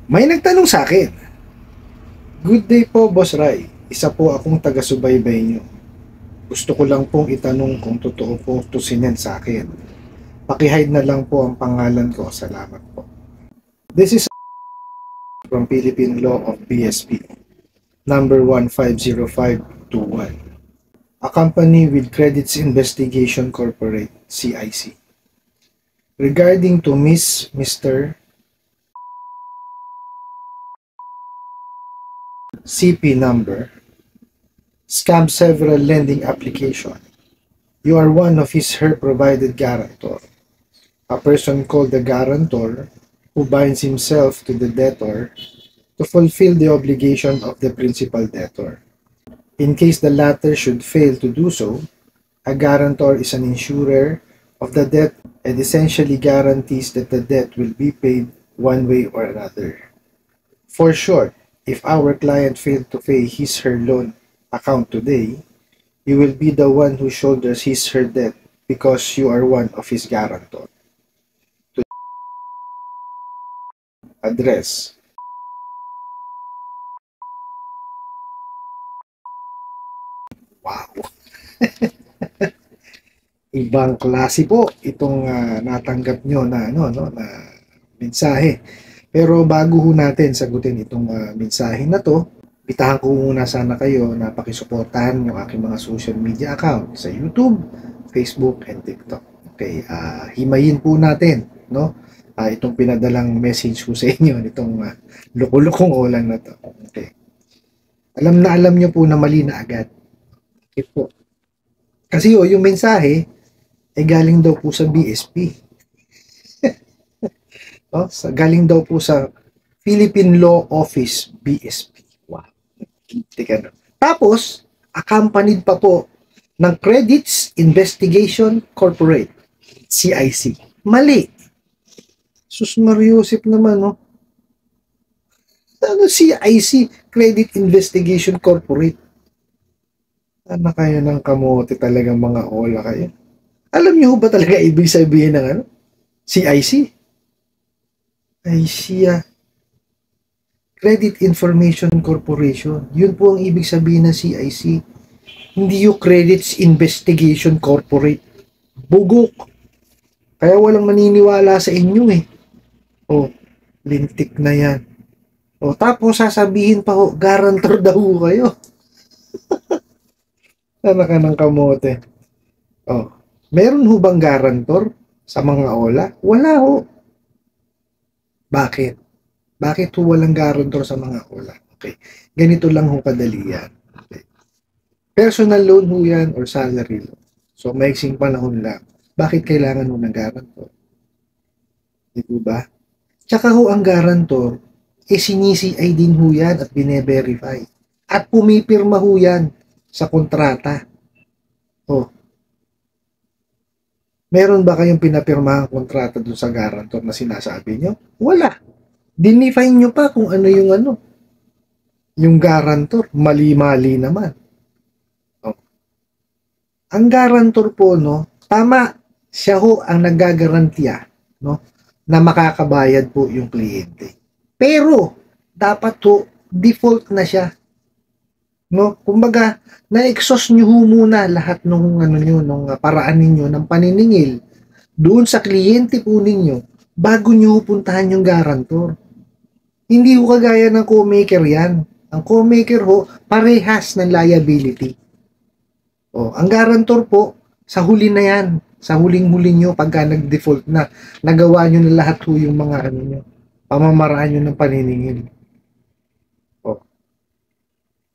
May nagtanong sa akin, "Good day po, Boss Rai. Isa po akong taga-subaybay nyo. Gusto ko lang pong itanong kung totoo po to sinend sa akin. Pakihide na lang po ang pangalan ko. Salamat po." This is from Philippine Law of BSP, number 150521. A company with Credits Investigation Corporate, CIC. Regarding to Mr. CP number, scam several lending application. You are one of her provided guarantor. A person called the guarantor who binds himself to the debtor to fulfill the obligation of the principal debtor. In case the latter should fail to do so, a guarantor is an insurer of the debt and essentially guarantees that the debt will be paid one way or another. For short, if our client failed to pay his/her loan account today, you will be the one who shoulders his/her debt because you are one of his guarantor. To address. Wow! Ibang klase po itong natanggap nyo na na mensahe. Pero bago ho natin sagutin itong mensahe na to, bitahan ko muna sana kayo na pakisuportahan yung aking mga social media account sa YouTube, Facebook, and TikTok. Okay, himayin po natin, no? Itong pinadalang message ko sa inyo, itong lukulukong ulan na to. Okay. Alam nyo po na mali na agad. Okay po. Kasi yung mensahe ay galing daw po sa BSP. Galing daw po sa Philippine Law Office, BSP. Wow. Teka na. Tapos, accompanied pa po ng Credits Investigation Corporate, CIC. Mali. Sus Mariusip naman, no? Ano CIC? Credit Investigation Corporate. Ano kayo ng kamote talagang mga ola kayo? Alam niyo ba talaga ibig sabihin ng ano? CIC? Ay siya. Credit Information Corporation. Yun po ang ibig sabihin ng CIC. Hindi yung Credits Investigation Corporate. Bugok. Kaya walang maniniwala sa inyo eh. Oh, lintik na yan. Oh, tapos sasabihin pa ho, guarantor daw kayo. Sana ka ng kamote. Oh, meron ho bang guarantor sa mga ola? Wala ho. Bakit? Bakit ho walang guarantor sa mga ola? Okay. Ganito lang ho kadali yan. Okay. Personal loan ho yan or salary loan. So, maiksing panahon lang. Bakit kailangan ho ng guarantor? Di ba? Tsaka ho ang guarantor, sinisi-ay din ho yan at bine-verify. At pumipirma ho yan sa kontrata. Oh. Meron ba kayong pinapirmahang kontrata dun sa guarantor na sinasabi nyo? Wala. Dinefine nyo pa kung ano yung guarantor. Mali-mali naman. Oh. Ang guarantor po, no, tama, siya ho ang naggagarantiya, no, na makakabayad po yung kliyente. Pero, dapat ho, default na siya. No, kumbaga, na-exhaust nyo muna lahat nung paraan ninyo ng paniningil doon sa kliyente po ninyo bago nyo puntahan yung guarantor. Hindi ho kagaya ng co-maker yan. Ang co-maker ho, parehas ng liability. O, ang guarantor po, sa huli na yan. Sa huling-huli nyo, pagka nag-default na, nagawa nyo na lahat ho yung mga pamamaraan nyo ng paniningil.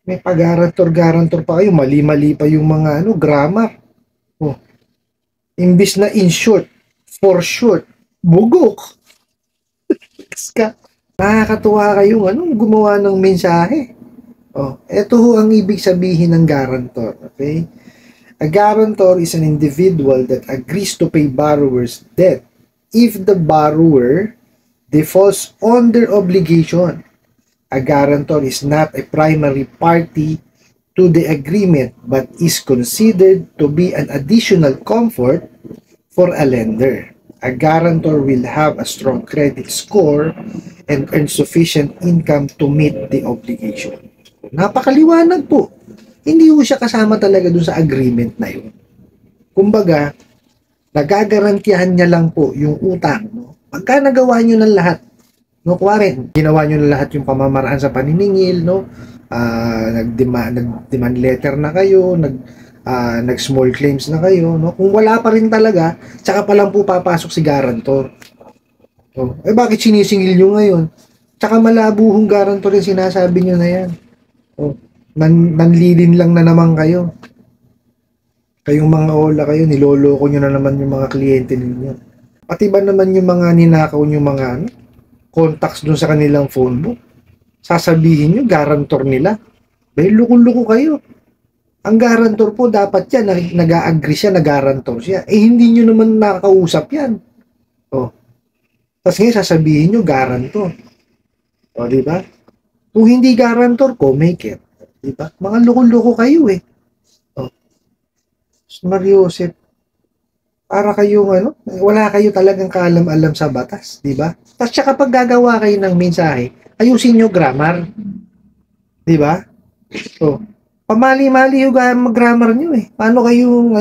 May pag-guarantor pa kayo, mali-mali pa yung mga grammar. Oh. Imbis na in short, for short, bugok. Nakakatuwa kayong gumawa ng mensahe. Oh, ito ho ang ibig sabihin ng guarantor, okay? A guarantor is an individual that agrees to pay borrower's debt if the borrower defaults on their obligation. A guarantor is not a primary party to the agreement but is considered to be an additional comfort for a lender. A guarantor will have a strong credit score and earn sufficient income to meet the obligation. Napakaliwanag po. Hindi po siya kasama talaga dun sa agreement na yun. Kumbaga, nagagarantiyahan niya lang po yung utang. No? Pagka nagawa nyo ng lahat, no, kuwari, ginawa nyo na lahat yung pamamaraan sa paniningil, no? Nag-demand letter na kayo, nag-small claims na kayo, no? Kung wala pa rin talaga, tsaka pa lang po papasok si guarantor. Oh, bakit sinisingil nyo ngayon? Tsaka malabuhong guarantor yung sinasabi nyo na yan. Oh, nanlilin lang na naman kayo. Kayong mga ola kayo, niloloko nyo na naman yung mga kliyente ninyo. Pati ba naman yung mga ninakaw nyo mga contacts dun sa kanilang phone book? Sasabihin nyo, guarantor nila. Dahil luko-luko kayo. Ang guarantor po, dapat yan, nag-a-agree siya, nag-guarantor siya. Hindi nyo naman nakakausap yan. Oh. Tapos ngayon, sasabihin nyo, guarantor. O, di ba? Kung hindi guarantor ko, make it. Di ba? Mga luko-luko kayo eh. O. Mariosep, para kayong wala kayo talagang kaalam-alam sa batas, di ba? Tapos kapag gagawa kayo ng mensahe, ayusin nyo grammar. Di ba? So, pamali-mali yung grammar nyo eh. Paano kayong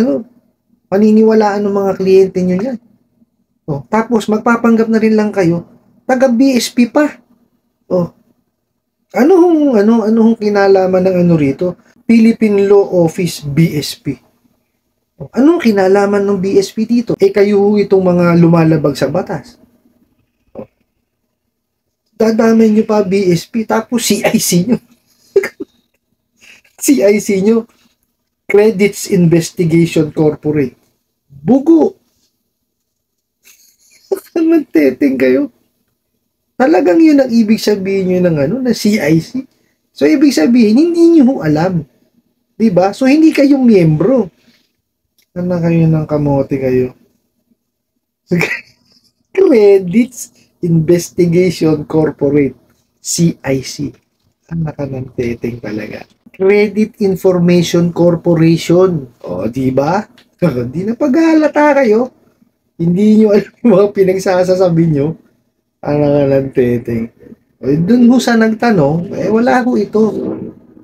paniniwalaan ng mga kliyente nyo yan? So, tapos magpapanggap na rin lang kayo, taga BSP pa. Oh. Ano kinalaman ng rito? Philippine Law Office BSP. Anong kinalaman ng BSP dito? Kayo itong mga lumalabag sa batas. Dadamay nyo pa BSP, tapos CIC nyo. CIC nyo, Credits Investigation Corporate. Bugo. Nagteteng kayo. Talagang yun ang ibig sabihin nyo ng CIC. So, ibig sabihin, hindi nyo alam. Diba? So, hindi kayo miyembro. Kayo ng kamote kayo. Credits Investigation Corporate, CIC. Ka ng teteng talaga. Credit Information Corporation. O, diba? Hindi na paghalata kayo. Hindi nyo alam yung mga pinagsasasabi nyo. Ka ng teteng. O, dun ho sa nagtanong, wala ho ito.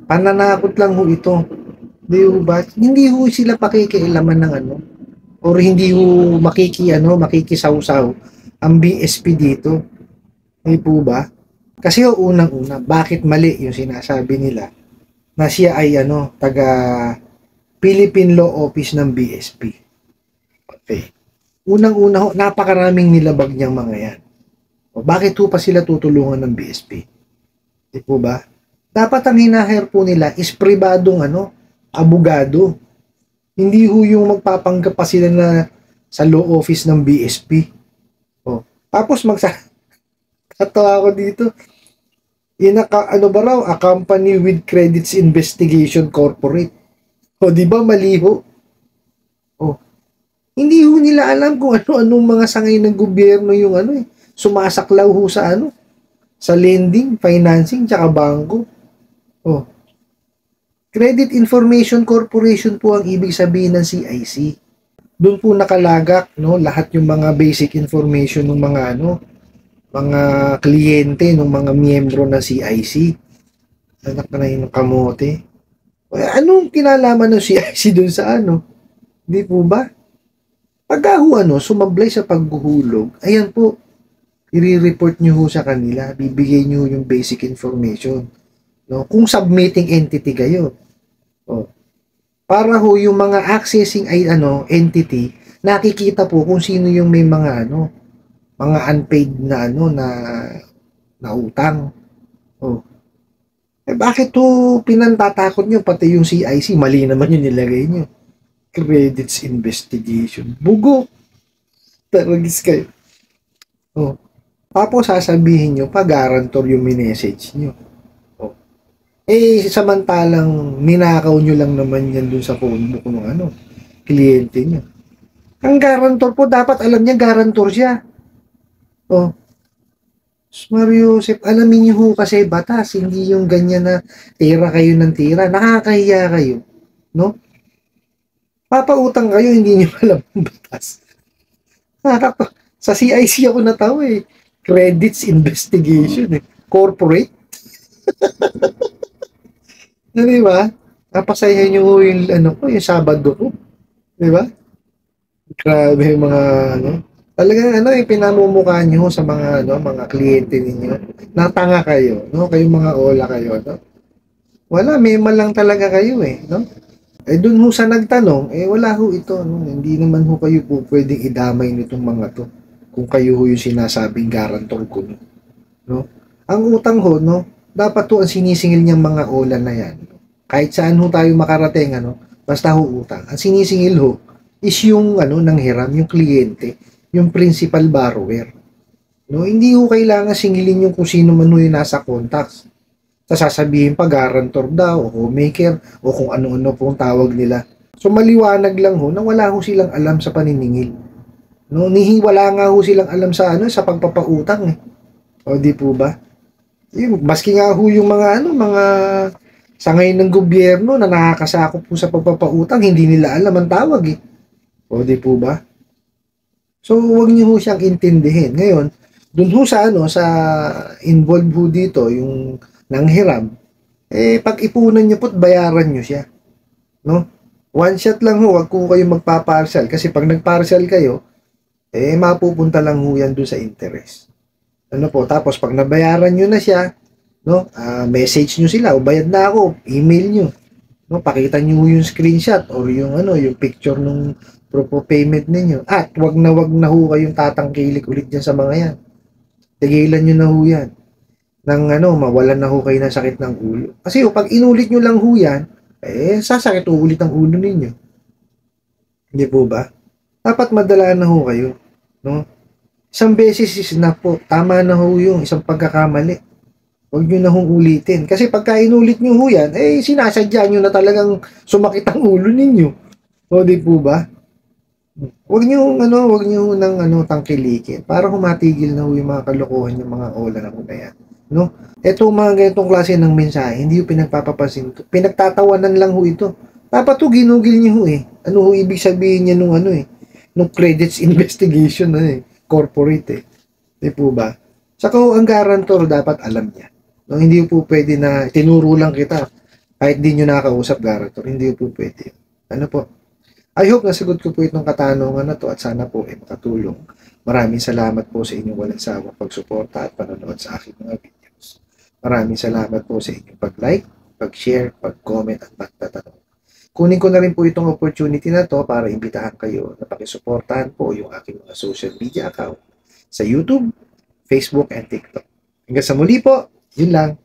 Pananakot lang ho ito. Di ba? Hindi ho sila pakikialaman ng or hindi ho makikisaw-saw ang BSP dito. Di po ba? Kasi unang-una, bakit mali yung sinasabi nila na siya ay taga Philippine Law Office ng BSP. Okay. Unang-una ho, napakaraming nilabag niyang mga yan. O, bakit ho pa sila tutulungan ng BSP? Di po ba? Dapat ang hinahire po nila is pribadong abogado. Hindi ho yung magpapanggap pa sila na sa law office ng BSP. O, tapos katawa ako dito. A company with Credits Investigation Corporate. O, di ba mali ho? O, hindi ho nila alam kung ano-anong mga sangay ng gobyerno yung sumasaklaw ho sa lending, financing, tsaka bangko. O, Credit Information Corporation po ang ibig sabihin ng CIC. Doon po nakalagak lahat yung mga basic information ng mga mga kliyente ng mga miyembro ng CIC. Anak na yung kamote. Anong kinalaman ng CIC doon sa Di po ba? Pagka sumablay sa paghuhulog, ayan po, i-report nyo ho sa kanila, bibigay nyo yung basic information. Kung submitting entity kayo. Para ho yung mga accessing entity, nakikita po kung sino yung may mga mga unpaid na na utang. Bakit to pinantatakot nyo pati yung CIC? Mali naman yung nilagay nyo. Credits Investigation. Bugo. Taragis kayo. Tapos sasabihin nyo, pag-guarantor yung minessage nyo. Samantalang ninakaw nyo lang naman yan dun sa phone book ng kliyente nyo. Ang guarantor po, dapat alam niya, guarantor siya. Mariosep, alamin nyo ho kasi batas, hindi yung ganyan na tira kayo ng tira. Nakakahiya kayo. Papautang kayo, hindi nyo alam ang batas. Sa CIC ako natawa eh. Credits investigation eh. Corporate. Di ba? Napasayahin nyo yung, yung Sabado ko. Di ba? Grabe yung mga, talagang, pinamumukha nyo sa mga, mga kliyente ninyo. Natanga kayo, no? Kayong mga ola kayo, no? Wala, mema lang talaga kayo eh, no? Eh, dun ho sa nagtanong, wala ho ito, no? Hindi naman ho kayo po pwedeng idamay nitong mga to kung kayo ho yung sinasabing garantor ko, no? Ang utang ho, no? Dapat ho ang sinisingil niyang mga ola na yan. Kahit saan ho tayo makarating, basta ho utang. Ang sinisingil ho is yung, nanghiram, yung kliyente, yung principal borrower. No? Hindi ho kailangan singilin yung kung sino man ho yung nasa contacts. Sasabihin pa guarantor daw o co-maker o kung ano-ano pong tawag nila. So maliwanag lang ho na wala ho silang alam sa paniningil. No, wala nga ho silang alam sa sa pagpapautang eh. O di po ba? Maski nga ho yung mga sangay ng gobyerno na nakakasakop po sa pagpapautang, hindi nila alam ang tawag eh. O di po ba? So huwag niyo ho siyang intindihin. Ngayon, dun ho sa sa involved ho dito yung nanghiram, pag-ipunan nyo po't bayaran nyo siya. No? One shot lang ho, wag ko kayo magpa-parcel. Kasi pag nag-parcel kayo, mapupunta lang ho yan doon sa interest. Ano po, tapos pag nabayaran nyo na siya, no, message nyo sila, o bayad na ako, email nyo. No, pakita nyo yung screenshot or yung yung picture ng proof of payment ninyo. At wag na ho kayong tatangkilik ulit dyan sa mga yan. Tigilan nyo na ho yan ng mawalan na ho kayo ng sakit ng ulo. Kasi pag inulit nyo lang ho yan, sasakit ulit ang ulo ninyo. Hindi po ba? Dapat madala na ho kayo. No? Isang beses is na po. Tama na ho yung isang pagkakamali. Huwag nyo na hong ulitin. Kasi pagka inulit nyo ho yan, sinasadya nyo na talagang sumakit ang ulo ninyo. O di po ba? Huwag nyo nang tangkilikin para humatigil na ho yung mga kalokohan yung mga ola na ho na yan. No? Ito mga ganitong klase ng mensahe, hindi yung pinagpapapansin. Pinagtatawanan lang ho ito. Dapat ho ginugil niyo ho eh. Ano ho ibig sabihin niya nung nung credits investigation corporate eh. Di po ba? Saka ho ang guarantor dapat alam niya. No, hindi po pwede na tinuro lang kita kahit di nyo nakakausap guarantor. Hindi po pwede. Ano po? I hope nasagot ko po itong katanungan na to at sana po makatulong. Maraming salamat po sa inyong walang sawang pagsuporta at panonood sa aking mga videos. Maraming salamat po sa inyong pag-like, pag-share, pag-comment at pagtatanong. Kunin ko na rin po itong opportunity na to para imbitahan kayo na pakisuportahan po yung aking mga social media account sa YouTube, Facebook, and TikTok. Hanggang sa muli po, yun lang.